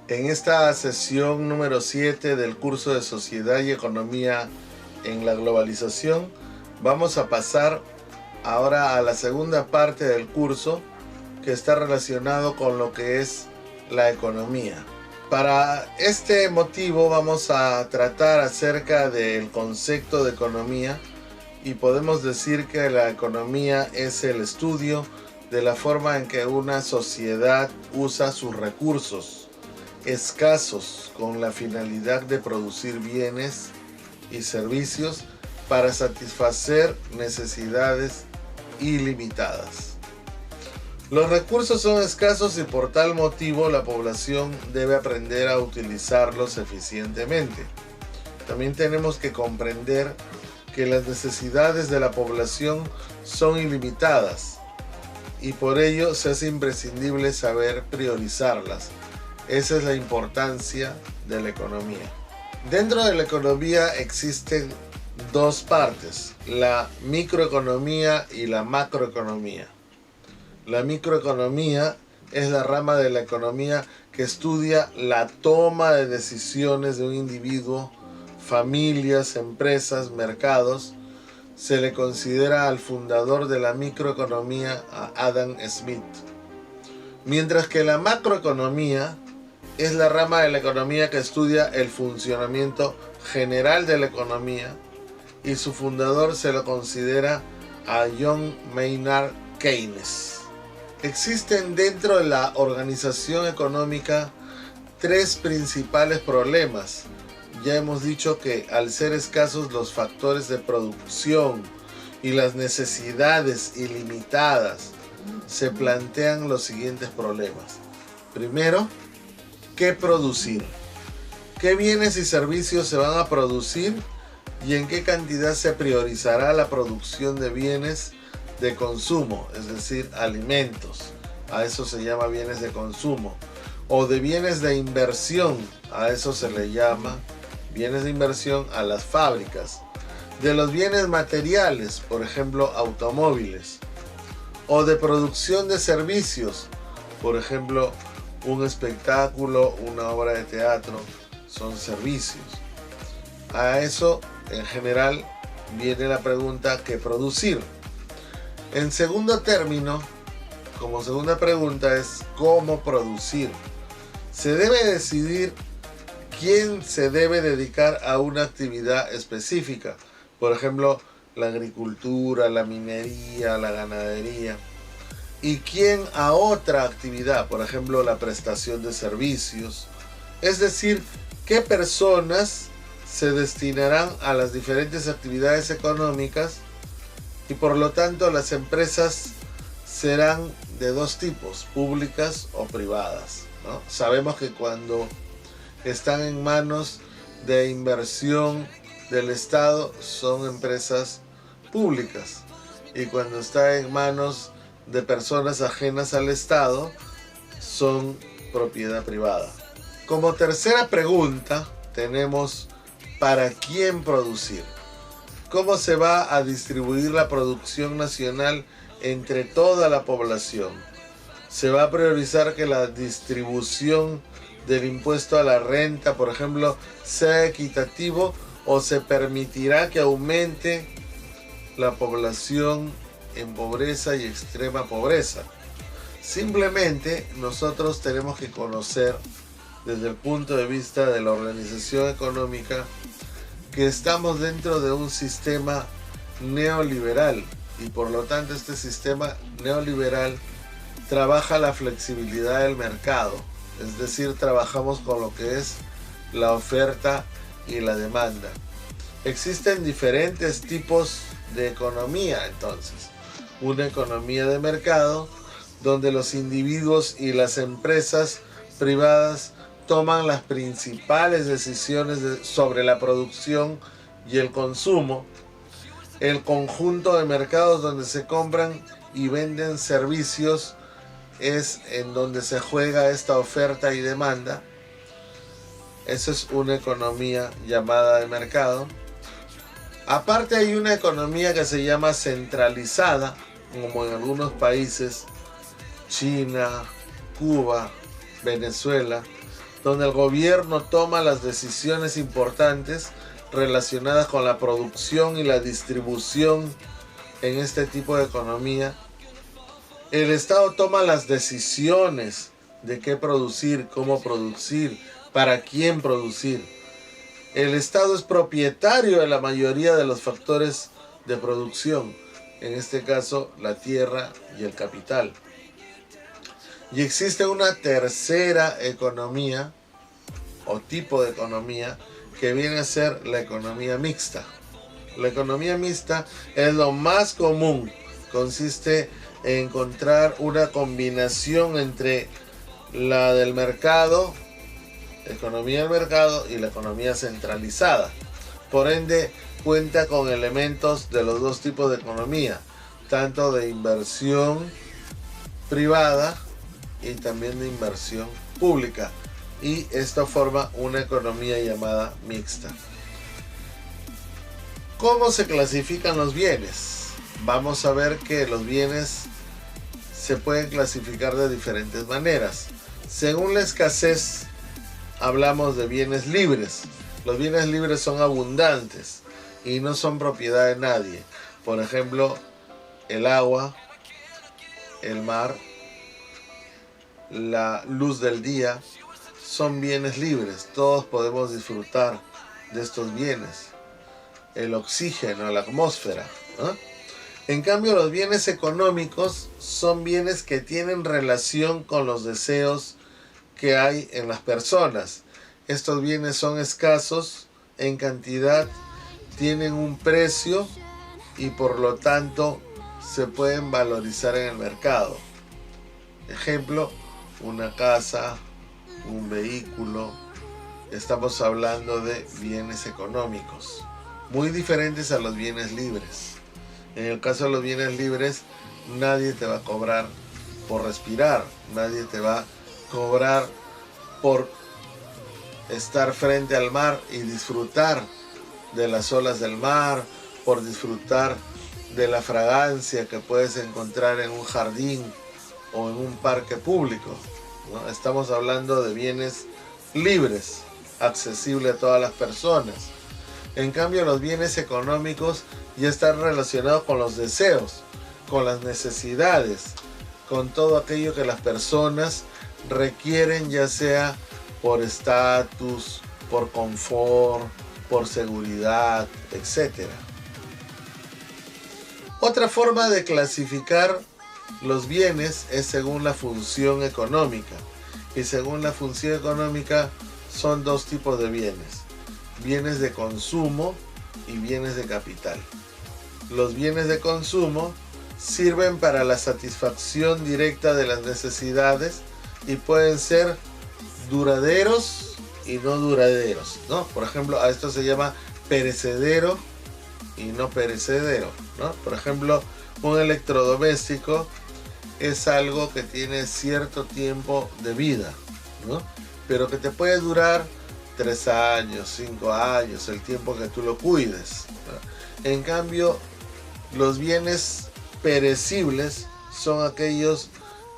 En esta sesión número 7 del curso de Sociedad y Economía en la Globalización, vamos a pasar ahora a la segunda parte del curso, que está relacionado con lo que es la economía. Para este motivo vamos a tratar acerca del concepto de economía, y podemos decir que la economía es el estudio de la forma en que una sociedad usa sus recursos escasos con la finalidad de producir bienes y servicios para satisfacer necesidades ilimitadas. Los recursos son escasos y por tal motivo la población debe aprender a utilizarlos eficientemente. También tenemos que comprender que las necesidades de la población son ilimitadas y por ello se hace imprescindible saber priorizarlas. Esa es la importancia de la economía. Dentro de la economía existen dos partes, la microeconomía y la macroeconomía. La microeconomía es la rama de la economía que estudia la toma de decisiones de un individuo, familias, empresas, mercados. Se le considera al fundador de la microeconomía a Adam Smith. Mientras que la macroeconomía es la rama de la economía que estudia el funcionamiento general de la economía y su fundador se lo considera a John Maynard Keynes. Existen dentro de la organización económica tres principales problemas. Ya hemos dicho que al ser escasos los factores de producción y las necesidades ilimitadas, se plantean los siguientes problemas. Primero, ¿qué producir? ¿Qué bienes y servicios se van a producir y en qué cantidad se priorizará la producción de bienes de consumo, es decir, alimentos? A eso se llama bienes de consumo. O de bienes de inversión, a eso se le llama bienes de inversión a las fábricas. De los bienes materiales, por ejemplo, automóviles. O de producción de servicios, por ejemplo, un espectáculo, una obra de teatro, son servicios. A eso, en general, viene la pregunta ¿qué producir? En segundo término, como segunda pregunta es ¿cómo producir? Se debe decidir quién se debe dedicar a una actividad específica. Por ejemplo, la agricultura, la minería, la ganadería. Y quién a otra actividad, por ejemplo, la prestación de servicios. Es decir, qué personas se destinarán a las diferentes actividades económicas y por lo tanto las empresas serán de dos tipos, públicas o privadas, ¿no? Sabemos que cuando están en manos de inversión del Estado son empresas públicas y cuando está en manos de personas ajenas al Estado son propiedad privada. Como tercera pregunta tenemos ¿para quién producir? ¿Cómo se va a distribuir la producción nacional entre toda la población? ¿Se va a priorizar que la distribución del impuesto a la renta, por ejemplo, sea equitativo o se permitirá que aumente la población en pobreza y extrema pobreza? Simplemente nosotros tenemos que conocer desde el punto de vista de la organización económica que estamos dentro de un sistema neoliberal y por lo tanto este sistema neoliberal trabaja la flexibilidad del mercado, es decir, trabajamos con lo que es la oferta y la demanda. Existen diferentes tipos de economía entonces. Una economía de mercado donde los individuos y las empresas privadas toman las principales decisiones sobre la producción y el consumo. El conjunto de mercados donde se compran y venden servicios es en donde se juega esta oferta y demanda. Esa es una economía llamada de mercado. Aparte hay una economía que se llama centralizada, como en algunos países, China, Cuba, Venezuela, donde el gobierno toma las decisiones importantes relacionadas con la producción y la distribución en este tipo de economía. El Estado toma las decisiones de qué producir, cómo producir, para quién producir. El Estado es propietario de la mayoría de los factores de producción, en este caso la tierra y el capital. Y existe una tercera economía o tipo de economía que viene a ser la economía mixta. La economía mixta es lo más común, consiste en encontrar una combinación entre la del mercado, economía del mercado, y la economía centralizada. Por ende, cuenta con elementos de los dos tipos de economía, tanto de inversión privada y también de inversión pública. Y esto forma una economía llamada mixta. ¿Cómo se clasifican los bienes? Vamos a ver que los bienes se pueden clasificar de diferentes maneras. Según la escasez, hablamos de bienes libres. Los bienes libres son abundantes y no son propiedad de nadie. Por ejemplo, el agua, el mar, la luz del día, son bienes libres. Todos podemos disfrutar de estos bienes. El oxígeno, la atmósfera, ¿no? En cambio, los bienes económicos son bienes que tienen relación con los deseos que hay en las personas. Estos bienes son escasos en cantidad, tienen un precio y por lo tanto se pueden valorizar en el mercado. Ejemplo, una casa, un vehículo. Estamos hablando de bienes económicos, muy diferentes a los bienes libres. En el caso de los bienes libres, nadie te va a cobrar por respirar, nadie te va a cobrar por estar frente al mar y disfrutar de las olas del mar, por disfrutar de la fragancia que puedes encontrar en un jardín o en un parque público, ¿no? Estamos hablando de bienes libres, accesibles a todas las personas. En cambio, los bienes económicos ya están relacionados con los deseos, con las necesidades, con todo aquello que las personas requieren, ya sea por estatus, por confort, por seguridad, etc. Otra forma de clasificar los bienes es según la función económica. Y según la función económica son dos tipos de bienes: bienes de consumo y bienes de capital. Los bienes de consumo sirven para la satisfacción directa de las necesidades y pueden ser duraderos y no duraderos, ¿no? Por ejemplo, a esto se llama perecedero y no perecedero, ¿no? Por ejemplo, un electrodoméstico es algo que tiene cierto tiempo de vida, ¿no? Pero que te puede durar 3 años, 5 años, el tiempo que tú lo cuides, ¿no? En cambio, los bienes perecibles son aquellos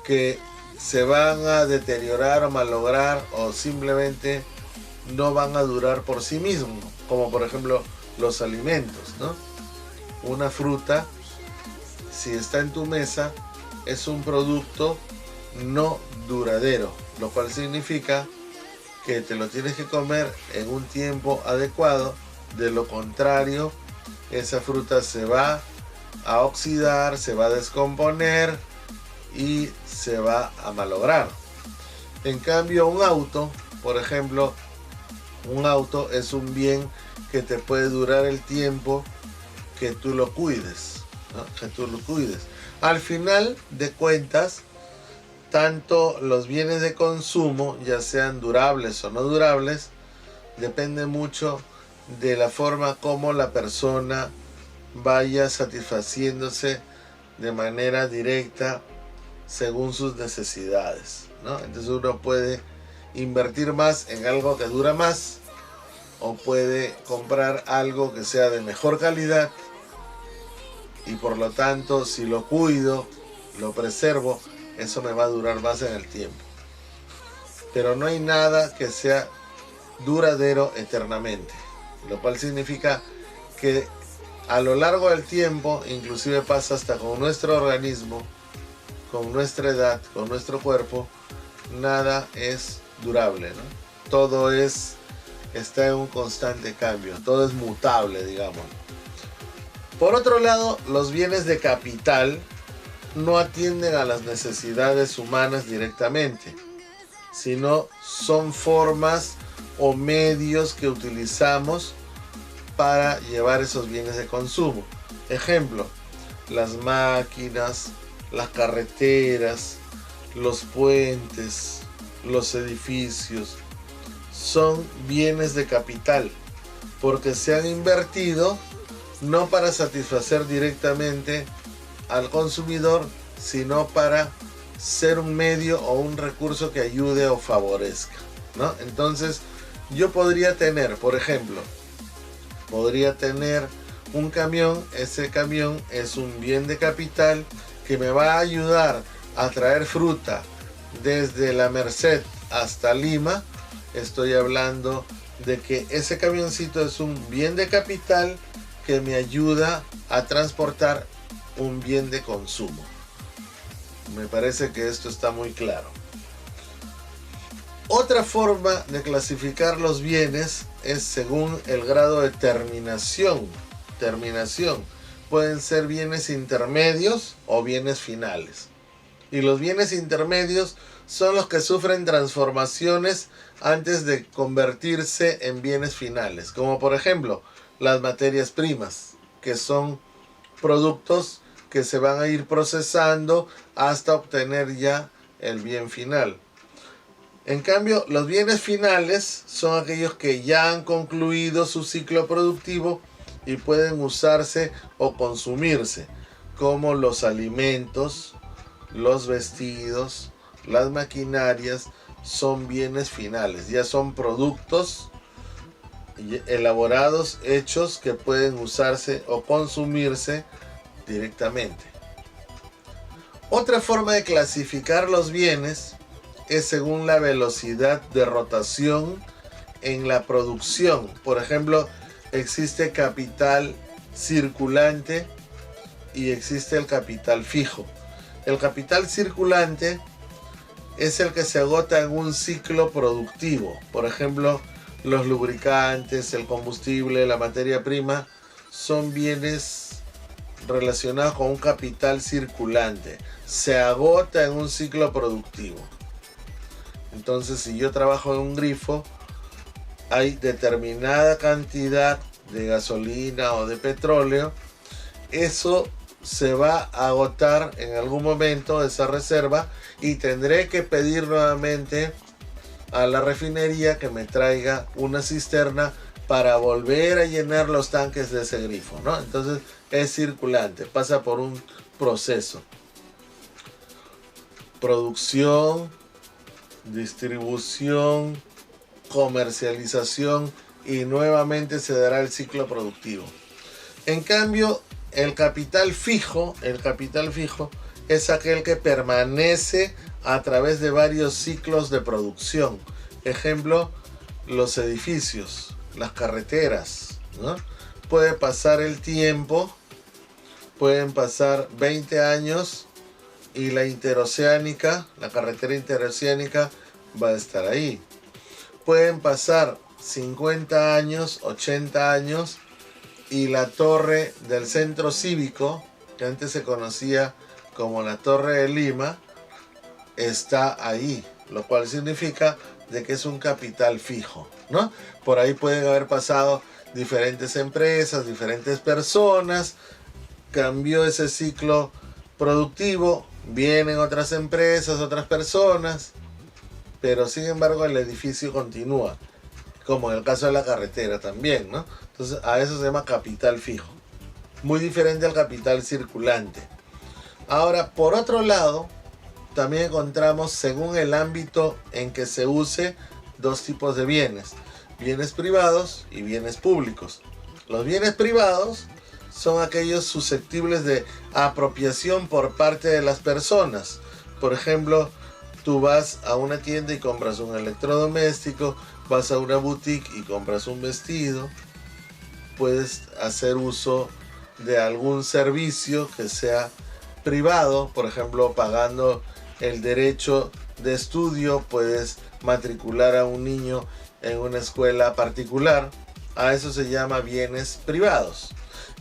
que se van a deteriorar o malograr o simplemente no van a durar por sí mismos, como por ejemplo los alimentos, ¿no? Una fruta, si está en tu mesa, es un producto no duradero, lo cual significa que te lo tienes que comer en un tiempo adecuado. De lo contrario, esa fruta se va a oxidar, se va a descomponer y se va a malograr. En cambio, un auto, por ejemplo, un auto es un bien que te puede durar el tiempo que tú lo cuides, ¿no? Que tú lo cuides. Al final de cuentas, tanto los bienes de consumo, ya sean durables o no durables, depende mucho de la forma como la persona vaya satisfaciéndose de manera directa según sus necesidades, ¿no? Entonces uno puede invertir más en algo que dura más, o puede comprar algo que sea de mejor calidad y por lo tanto, si lo cuido, lo preservo, eso me va a durar más en el tiempo. pero no hay nada que sea duradero eternamente, lo cual significa que a lo largo del tiempo, inclusive pasa hasta con nuestro organismo, con nuestra edad, con nuestro cuerpo, nada es durable, ¿no? Todo está en un constante cambio, todo es mutable, digamos. Por otro lado, los bienes de capital no atienden a las necesidades humanas directamente, sino son formas o medios que utilizamos para llevar esos bienes de consumo. Ejemplo, las máquinas, las carreteras, los puentes, los edificios, son bienes de capital porque se han invertido no para satisfacer directamente al consumidor, sino para ser un medio o un recurso que ayude o favorezca, ¿no? Entonces, yo podría tener, por ejemplo, un camión. Ese camión es un bien de capital que me va a ayudar a traer fruta desde la Merced hasta Lima. Estoy hablando de que ese camioncito es un bien de capital que me ayuda a transportar un bien de consumo. Me parece que esto está muy claro. Otra forma de clasificar los bienes es según el grado de terminación. Pueden ser bienes intermedios o bienes finales. Y los bienes intermedios son los que sufren transformaciones antes de convertirse en bienes finales. Como por ejemplo, las materias primas, que son productos que se van a ir procesando hasta obtener ya el bien final. En cambio, los bienes finales son aquellos que ya han concluido su ciclo productivo y pueden usarse o consumirse, como los alimentos, los vestidos, las maquinarias, son bienes finales, ya son productos elaborados, hechos, que pueden usarse o consumirse directamente. Otra forma de clasificar los bienes es según la velocidad de rotación en la producción. Por ejemplo, existe capital circulante y existe el capital fijo. El capital circulante es el que se agota en un ciclo productivo. Por ejemplo, los lubricantes, el combustible, la materia prima son bienes relacionados con un capital circulante. Se agota en un ciclo productivo. Entonces, si yo trabajo en un grifo, hay determinada cantidad de gasolina o de petróleo. Eso se va a agotar en algún momento, esa reserva, y tendré que pedir nuevamente a la refinería que me traiga una cisterna para volver a llenar los tanques de ese grifo, ¿no? Entonces es circulante, pasa por un proceso. Producción, distribución, comercialización y nuevamente se dará el ciclo productivo. En cambio, el capital fijo es aquel que permanece a través de varios ciclos de producción. Ejemplo, los edificios, las carreteras, ¿no? Puede pasar el tiempo, pueden pasar 20 años y la interoceánica, la carretera interoceánica va a estar ahí. Pueden pasar 50 años, 80 años y la torre del centro cívico, que antes se conocía como la Torre de Lima, está ahí, lo cual significa de que es un capital fijo, ¿no? Por ahí pueden haber pasado diferentes empresas, diferentes personas, cambió ese ciclo productivo, vienen otras empresas, otras personas, pero sin embargo el edificio continúa, como en el caso de la carretera también, ¿no? Entonces a eso se llama capital fijo, muy diferente al capital circulante. Ahora, por otro lado, también encontramos, según el ámbito en que se use, dos tipos de bienes: bienes privados y bienes públicos. Los bienes privados son aquellos susceptibles de apropiación por parte de las personas. Por ejemplo, Tú vas a una tienda y compras un electrodoméstico, vas a una boutique y compras un vestido. Puedes hacer uso de algún servicio que sea privado, por ejemplo, pagando el derecho de estudio, puedes matricular a un niño en una escuela particular. A eso se llama bienes privados.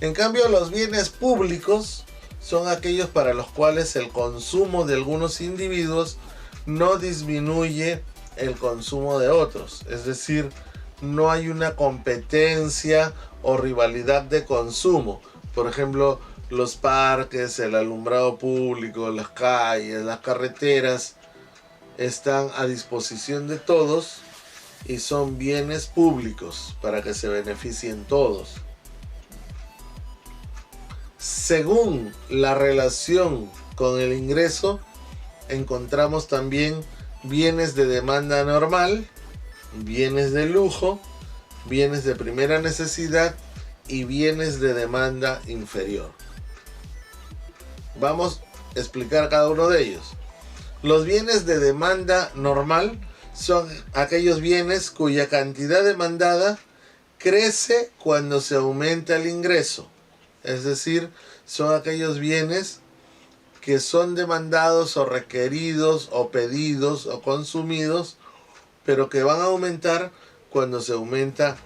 En cambio, los bienes públicos son aquellos para los cuales el consumo de algunos individuos no disminuye el consumo de otros. Es decir, no hay una competencia o rivalidad de consumo. Por ejemplo, los parques, el alumbrado público, las calles, las carreteras están a disposición de todos y son bienes públicos para que se beneficien todos. Según la relación con el ingreso, encontramos también bienes de demanda normal, bienes de lujo, bienes de primera necesidad y bienes de demanda inferior. Vamos a explicar cada uno de ellos. Los bienes de demanda normal son aquellos bienes cuya cantidad demandada crece cuando se aumenta el ingreso. Es decir, son aquellos bienes que son demandados o requeridos o pedidos o consumidos, pero que van a aumentar cuando se aumenta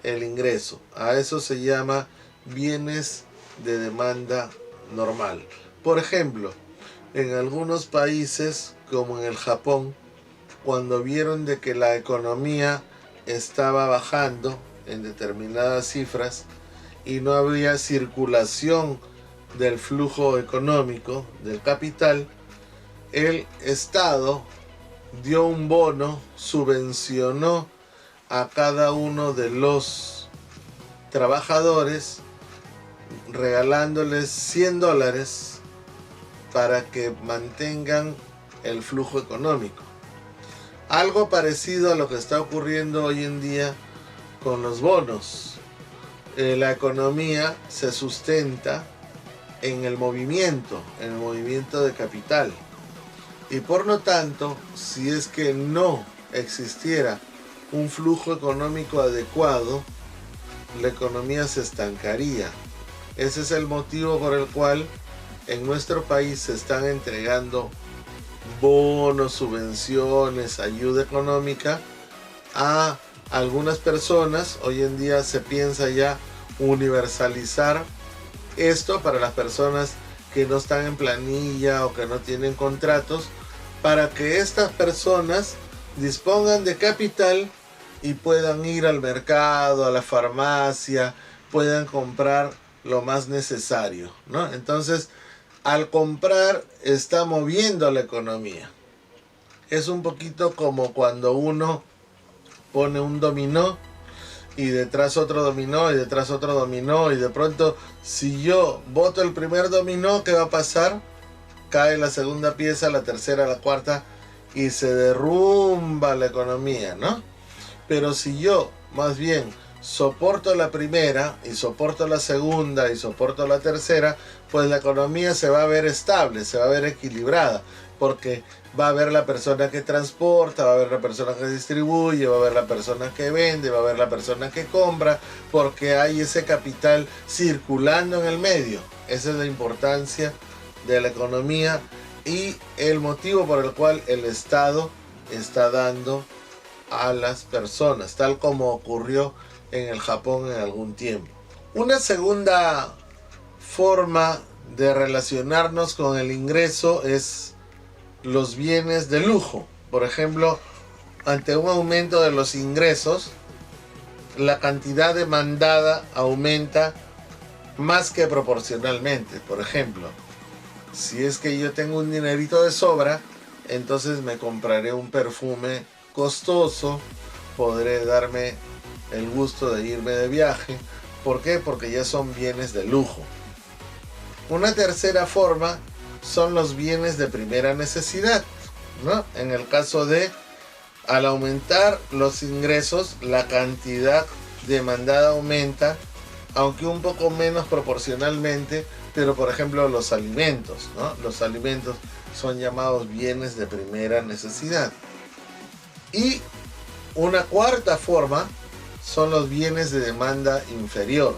el ingreso. A eso se llama bienes de demanda normal. Por ejemplo, en algunos países, como en el Japón, cuando vieron de que la economía estaba bajando en determinadas cifras y no había circulación del flujo económico, del capital, el Estado dio un bono, subvencionó a cada uno de los trabajadores regalándoles $100 para que mantengan el flujo económico. Algo parecido a lo que está ocurriendo hoy en día con los bonos. La economía se sustenta en el movimiento de capital. Y por lo tanto, si es que no existiera un flujo económico adecuado, la economía se estancaría. Ese es el motivo por el cual en nuestro país se están entregando bonos, subvenciones, ayuda económica a algunas personas. Hoy en día se piensa ya universalizar esto para las personas que no están en planilla o que no tienen contratos, para que estas personas dispongan de capital y puedan ir al mercado, a la farmacia, puedan comprar lo más necesario, ¿no? Entonces, al comprar está moviendo la economía. Es un poquito como cuando uno pone un dominó y detrás otro dominó y detrás otro dominó, y de pronto, si yo boto el primer dominó, ¿qué va a pasar? Cae la segunda pieza, la tercera, la cuarta, y se derrumba la economía, ¿no? Pero si yo, más bien, soporto la primera y soporto la segunda y soporto la tercera, pues la economía se va a ver estable, se va a ver equilibrada, porque va a haber la persona que transporta, va a haber la persona que distribuye, va a haber la persona que vende, va a haber la persona que compra, porque hay ese capital circulando en el medio. Esa es la importancia de la economía y el motivo por el cual el Estado está dando a las personas, tal como ocurrió en el Japón en algún tiempo. Una segunda forma de relacionarnos con el ingreso es los bienes de lujo. Por ejemplo, ante un aumento de los ingresos, la cantidad demandada aumenta más que proporcionalmente. Por ejemplo, si es que yo tengo un dinerito de sobra, entonces me compraré un perfume costoso, podré darme el gusto de irme de viaje. ¿Por qué? Porque ya son bienes de lujo. Una tercera forma son los bienes de primera necesidad, ¿no? En el caso de, al aumentar los ingresos, la cantidad demandada aumenta aunque un poco menos proporcionalmente, pero por ejemplo los alimentos, ¿no? Los alimentos son llamados bienes de primera necesidad. Y una cuarta forma son los bienes de demanda inferior,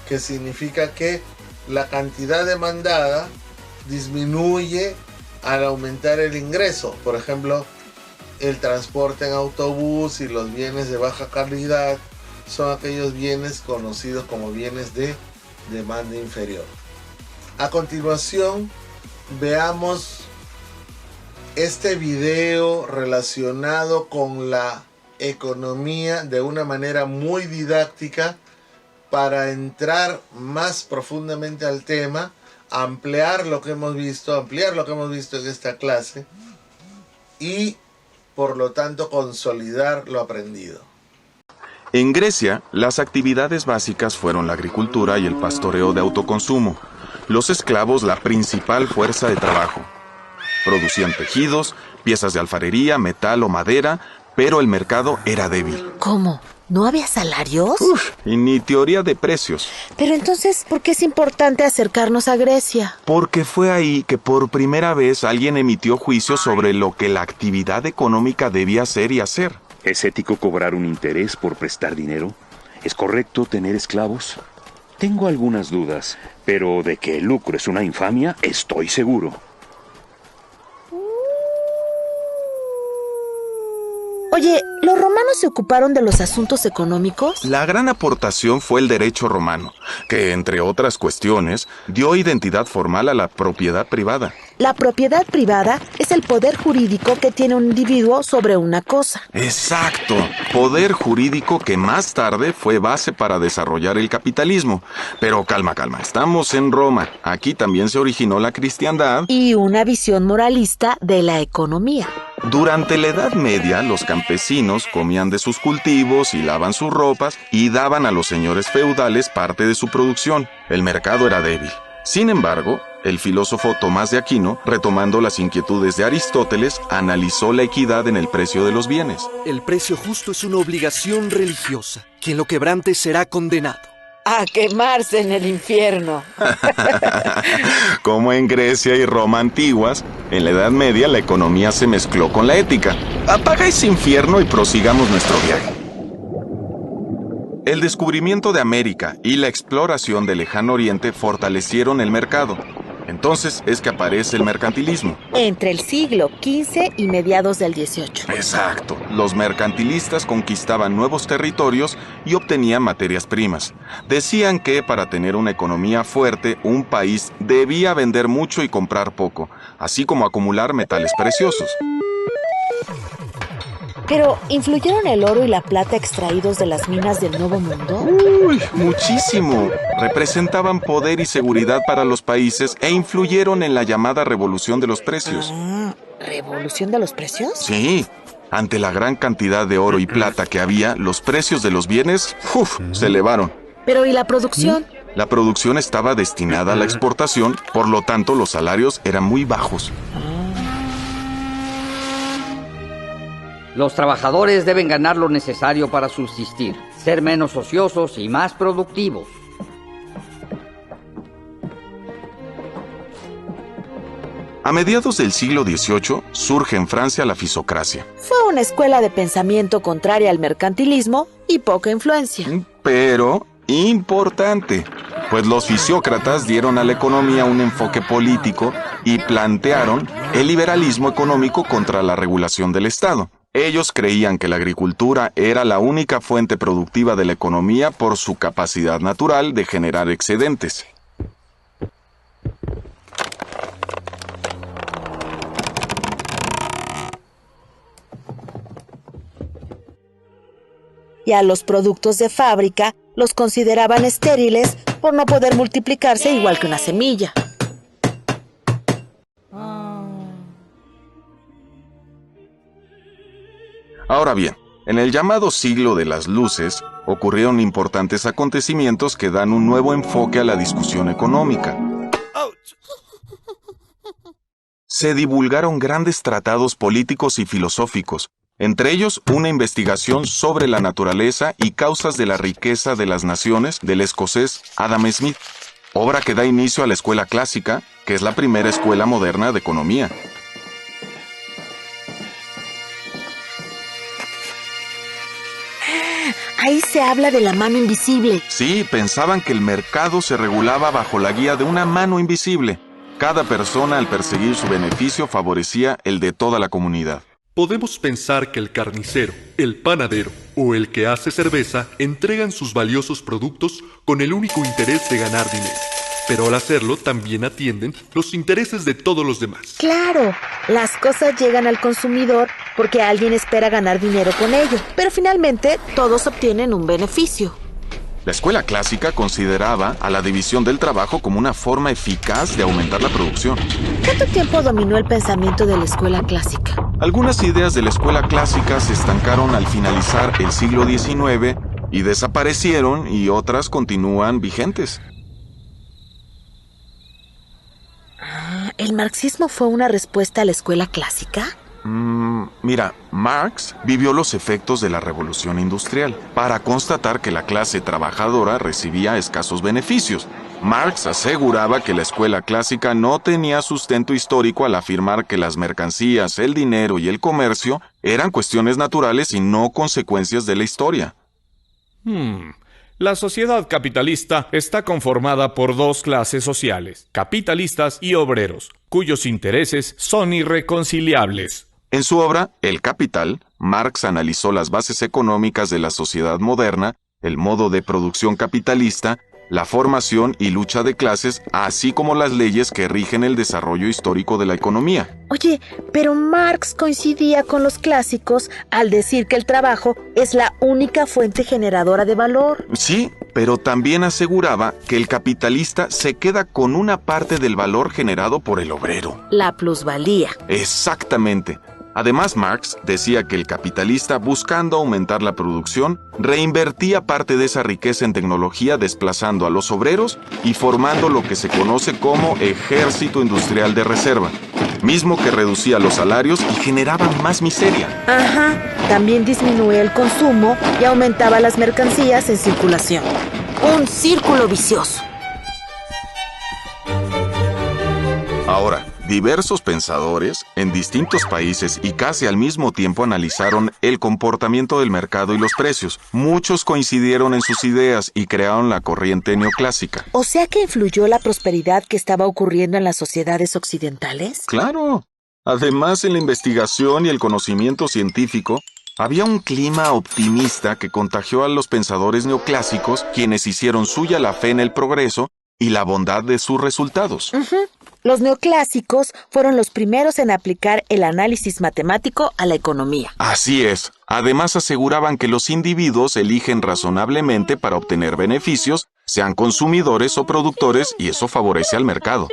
que significa que la cantidad demandada disminuye al aumentar el ingreso. Por ejemplo, el transporte en autobús y los bienes de baja calidad son aquellos bienes conocidos como bienes de demanda inferior. A continuación, veamos este video relacionado con la economía de una manera muy didáctica para entrar más profundamente al tema, ampliar lo que hemos visto en esta clase y por lo tanto consolidar lo aprendido. En Grecia, las actividades básicas fueron la agricultura y el pastoreo de autoconsumo. Los esclavos, la principal fuerza de trabajo. Producían tejidos, piezas de alfarería, metal o madera, pero el mercado era débil. ¿Cómo? ¿No había salarios? Y ni teoría de precios. Pero entonces, ¿por qué es importante acercarnos a Grecia? Porque fue ahí que por primera vez alguien emitió juicios sobre lo que la actividad económica debía ser y hacer. ¿Es ético cobrar un interés por prestar dinero? ¿Es correcto tener esclavos? Tengo algunas dudas, pero de que el lucro es una infamia, estoy seguro. Oye, ¿los romanos se ocuparon de los asuntos económicos? La gran aportación fue el derecho romano, que, entre otras cuestiones, dio identidad formal a la propiedad privada. La propiedad privada es el poder jurídico que tiene un individuo sobre una cosa. Exacto, poder jurídico que más tarde fue base para desarrollar el capitalismo. Pero calma, estamos en Roma. Aquí también se originó la cristiandad. Y una visión moralista de la economía. Durante la Edad Media, los campesinos comían de sus cultivos, hilaban sus ropas y daban a los señores feudales parte de su producción. El mercado era débil. Sin embargo, el filósofo Tomás de Aquino, retomando las inquietudes de Aristóteles, analizó la equidad en el precio de los bienes. El precio justo es una obligación religiosa. Quien lo quebrante será condenado. A quemarse en el infierno. Como en Grecia y Roma antiguas, en la Edad Media la economía se mezcló con la ética. Apaga ese infierno y prosigamos nuestro viaje. El descubrimiento de América y la exploración del Lejano Oriente fortalecieron el mercado. Entonces es que aparece el mercantilismo. Entre el siglo XV y mediados del XVIII. Exacto. Los mercantilistas conquistaban nuevos territorios y obtenían materias primas. Decían que para tener una economía fuerte, un país debía vender mucho y comprar poco, así como acumular metales preciosos. Pero, ¿influyeron el oro y la plata extraídos de las minas del Nuevo Mundo? ¡Uy! Muchísimo. Representaban poder y seguridad para los países e influyeron en la llamada revolución de los precios. ¿Revolución de los precios? Sí. Ante la gran cantidad de oro y plata que había, los precios de los bienes, se elevaron. Pero, ¿y la producción? La producción estaba destinada a la exportación, por lo tanto los salarios eran muy bajos. Los trabajadores deben ganar lo necesario para subsistir, ser menos ociosos y más productivos. A mediados del siglo XVIII surge en Francia la fisocracia. Fue una escuela de pensamiento contraria al mercantilismo y poca influencia. Pero importante, pues los fisiócratas dieron a la economía un enfoque político y plantearon el liberalismo económico contra la regulación del Estado. Ellos creían que la agricultura era la única fuente productiva de la economía por su capacidad natural de generar excedentes. Y a los productos de fábrica los consideraban estériles por no poder multiplicarse igual que una semilla. Ahora bien, en el llamado siglo de las luces, ocurrieron importantes acontecimientos que dan un nuevo enfoque a la discusión económica. Se divulgaron grandes tratados políticos y filosóficos, Entre ellos, una investigación sobre la naturaleza y causas de la riqueza de las naciones del escocés Adam Smith, obra que da inicio a la escuela clásica, que es la primera escuela moderna de economía. Ahí se habla de la mano invisible. Sí, pensaban que el mercado se regulaba bajo la guía de una mano invisible. Cada persona, al perseguir su beneficio, favorecía el de toda la comunidad. Podemos pensar que el carnicero, el panadero o el que hace cerveza entregan sus valiosos productos con el único interés de ganar dinero. Pero al hacerlo también atienden los intereses de todos los demás. Claro, las cosas llegan al consumidor porque alguien espera ganar dinero con ello, pero finalmente todos obtienen un beneficio. La escuela clásica consideraba a la división del trabajo como una forma eficaz de aumentar la producción. ¿Cuánto tiempo dominó el pensamiento de la escuela clásica? Algunas ideas de la escuela clásica se estancaron al finalizar el siglo XIX y desaparecieron, y otras continúan vigentes. ¿El marxismo fue una respuesta a la escuela clásica? Mira, Marx vivió los efectos de la revolución industrial para constatar que la clase trabajadora recibía escasos beneficios. Marx aseguraba que la escuela clásica no tenía sustento histórico al afirmar que las mercancías, el dinero y el comercio eran cuestiones naturales y no consecuencias de la historia. La sociedad capitalista está conformada por dos clases sociales, capitalistas y obreros, cuyos intereses son irreconciliables. En su obra, El Capital, Marx analizó las bases económicas de la sociedad moderna, el modo de producción capitalista, la formación y lucha de clases, así como las leyes que rigen el desarrollo histórico de la economía. Oye, pero Marx coincidía con los clásicos al decir que el trabajo es la única fuente generadora de valor. Sí, pero también aseguraba que el capitalista se queda con una parte del valor generado por el obrero. La plusvalía. Exactamente. Además, Marx decía que el capitalista, buscando aumentar la producción, reinvertía parte de esa riqueza en tecnología, desplazando a los obreros y formando lo que se conoce como ejército industrial de reserva, mismo que reducía los salarios y generaba más miseria. Ajá, también disminuía el consumo y aumentaba las mercancías en circulación. Un círculo vicioso. Ahora, diversos pensadores en distintos países y casi al mismo tiempo analizaron el comportamiento del mercado y los precios. Muchos coincidieron en sus ideas y crearon la corriente neoclásica. ¿O sea que influyó la prosperidad que estaba ocurriendo en las sociedades occidentales? ¡Claro! Además, en la investigación y el conocimiento científico, había un clima optimista que contagió a los pensadores neoclásicos, quienes hicieron suya la fe en el progreso y la bondad de sus resultados. Los neoclásicos fueron los primeros en aplicar el análisis matemático a la economía. Así es. Además, aseguraban que los individuos eligen razonablemente para obtener beneficios, sean consumidores o productores, y eso favorece al mercado.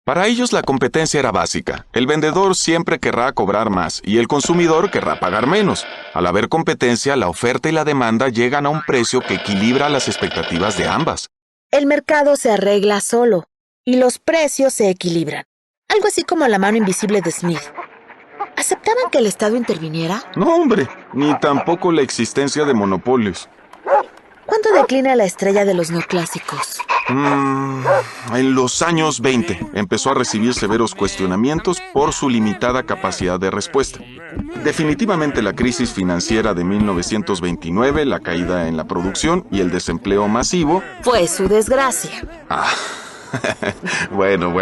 Para ellos la competencia era básica. El vendedor siempre querrá cobrar más y el consumidor querrá pagar menos. Al haber competencia, la oferta y la demanda llegan a un precio que equilibra las expectativas de ambas. El mercado se arregla solo y los precios se equilibran. Algo así como la mano invisible de Smith. ¿Aceptaban que el Estado interviniera? No, hombre, ni tampoco la existencia de monopolios. ¿Cuándo declina la estrella de los neoclásicos? En los años 20 empezó a recibir severos cuestionamientos por su limitada capacidad de respuesta. Definitivamente la crisis financiera de 1929, la caída en la producción y el desempleo masivo... Fue su desgracia. Bueno.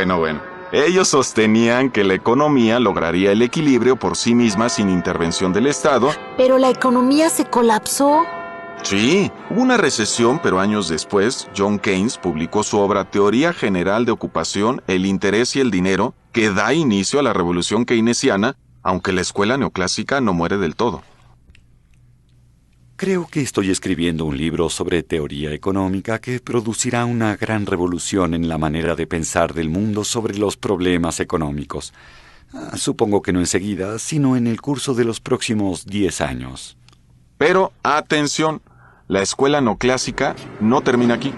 Ellos sostenían que la economía lograría el equilibrio por sí misma sin intervención del Estado. Pero la economía se colapsó. Sí, hubo una recesión, pero años después, John Keynes publicó su obra Teoría General de Ocupación, el Interés y el Dinero, que da inicio a la revolución keynesiana, aunque la escuela neoclásica no muere del todo. Creo que estoy escribiendo un libro sobre teoría económica que producirá una gran revolución en la manera de pensar del mundo sobre los problemas económicos. Supongo que no enseguida, sino en el curso de los próximos 10 años. Pero, atención, la escuela neoclásica no termina aquí.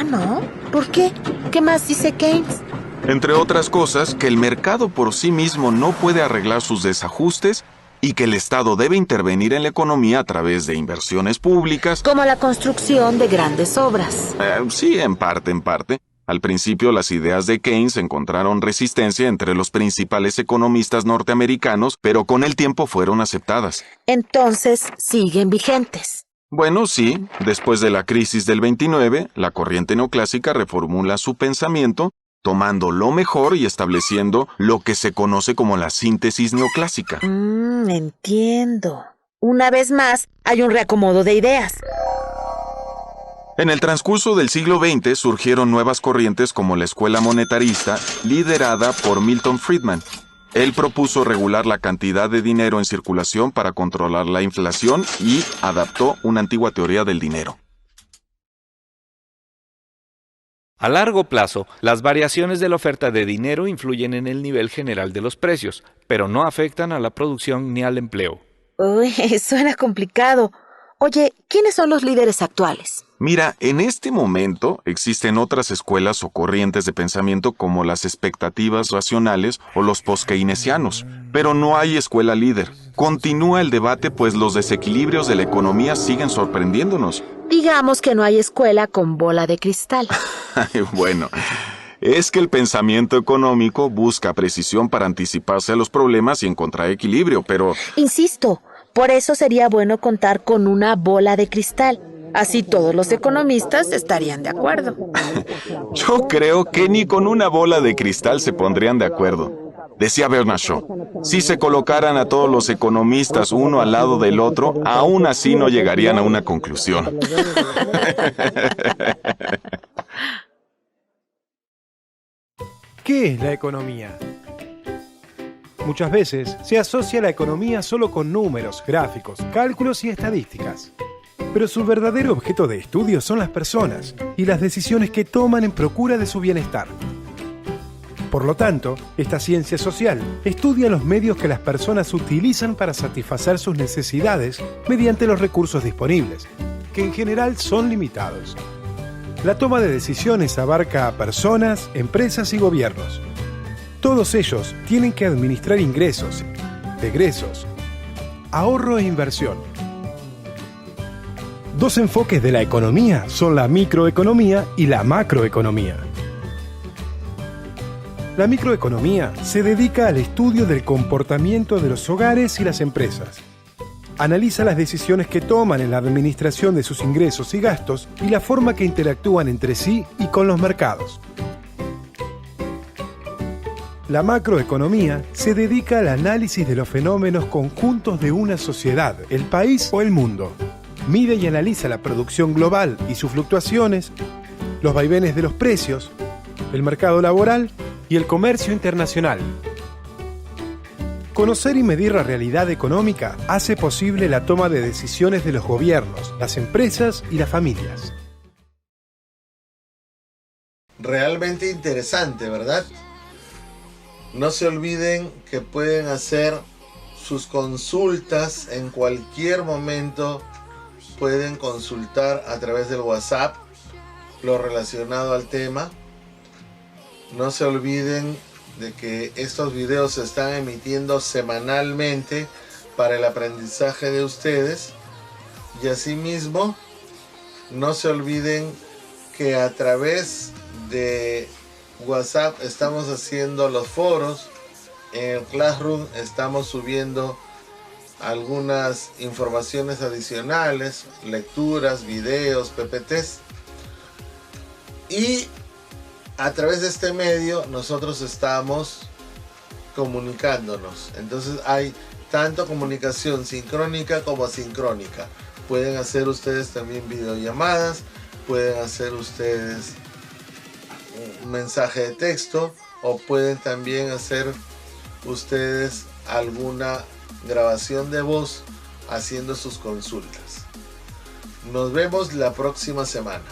¿No? ¿Por qué? ¿Qué más dice Keynes? Entre otras cosas, que el mercado por sí mismo no puede arreglar sus desajustes y que el Estado debe intervenir en la economía a través de inversiones públicas. Como la construcción de grandes obras. Sí, en parte. Al principio, las ideas de Keynes encontraron resistencia entre los principales economistas norteamericanos, pero con el tiempo fueron aceptadas. Entonces, siguen vigentes. Bueno, sí, después de la crisis del 29, la corriente neoclásica reformula su pensamiento, tomando lo mejor y estableciendo lo que se conoce como la síntesis neoclásica. Entiendo. Una vez más, hay un reacomodo de ideas. En el transcurso del siglo XX surgieron nuevas corrientes como la escuela monetarista, liderada por Milton Friedman. Él propuso regular la cantidad de dinero en circulación para controlar la inflación y adaptó una antigua teoría del dinero. A largo plazo, las variaciones de la oferta de dinero influyen en el nivel general de los precios, pero no afectan a la producción ni al empleo. Uy, suena complicado. Oye, ¿quiénes son los líderes actuales? Mira, en este momento existen otras escuelas o corrientes de pensamiento como las expectativas racionales o los post-keynesianos, pero no hay escuela líder. Continúa el debate pues los desequilibrios de la economía siguen sorprendiéndonos. Digamos que no hay escuela con bola de cristal. Bueno, es que el pensamiento económico busca precisión para anticiparse a los problemas y encontrar equilibrio, pero... Insisto, por eso sería bueno contar con una bola de cristal. Así todos los economistas estarían de acuerdo. Yo creo que ni con una bola de cristal se pondrían de acuerdo. Decía Bernard Shaw, si se colocaran a todos los economistas uno al lado del otro, aún así no llegarían a una conclusión. ¿Qué es la economía? Muchas veces se asocia la economía solo con números, gráficos, cálculos y estadísticas. Pero su verdadero objeto de estudio son las personas y las decisiones que toman en procura de su bienestar. Por lo tanto, esta ciencia social estudia los medios que las personas utilizan para satisfacer sus necesidades mediante los recursos disponibles, que en general son limitados. La toma de decisiones abarca a personas, empresas y gobiernos. Todos ellos tienen que administrar ingresos, egresos, ahorro e inversión. Dos enfoques de la economía son la microeconomía y la macroeconomía. La microeconomía se dedica al estudio del comportamiento de los hogares y las empresas. Analiza las decisiones que toman en la administración de sus ingresos y gastos y la forma que interactúan entre sí y con los mercados. La macroeconomía se dedica al análisis de los fenómenos conjuntos de una sociedad, el país o el mundo. Mide y analiza la producción global y sus fluctuaciones, los vaivenes de los precios, el mercado laboral y el comercio internacional. Conocer y medir la realidad económica hace posible la toma de decisiones de los gobiernos, las empresas y las familias. Realmente interesante, ¿verdad? No se olviden que pueden hacer sus consultas en cualquier momento. Pueden consultar a través del WhatsApp lo relacionado al tema. No se olviden de que estos videos se están emitiendo semanalmente para el aprendizaje de ustedes. Y asimismo, no se olviden que a través de WhatsApp estamos haciendo los foros. En el Classroom estamos subiendo algunas informaciones adicionales, lecturas, videos, PPTs. Y a través de este medio nosotros estamos comunicándonos. Entonces hay tanto comunicación sincrónica como asincrónica. Pueden hacer ustedes también videollamadas, pueden hacer ustedes un mensaje de texto o pueden también hacer ustedes alguna grabación de voz haciendo sus consultas. Nos vemos la próxima semana.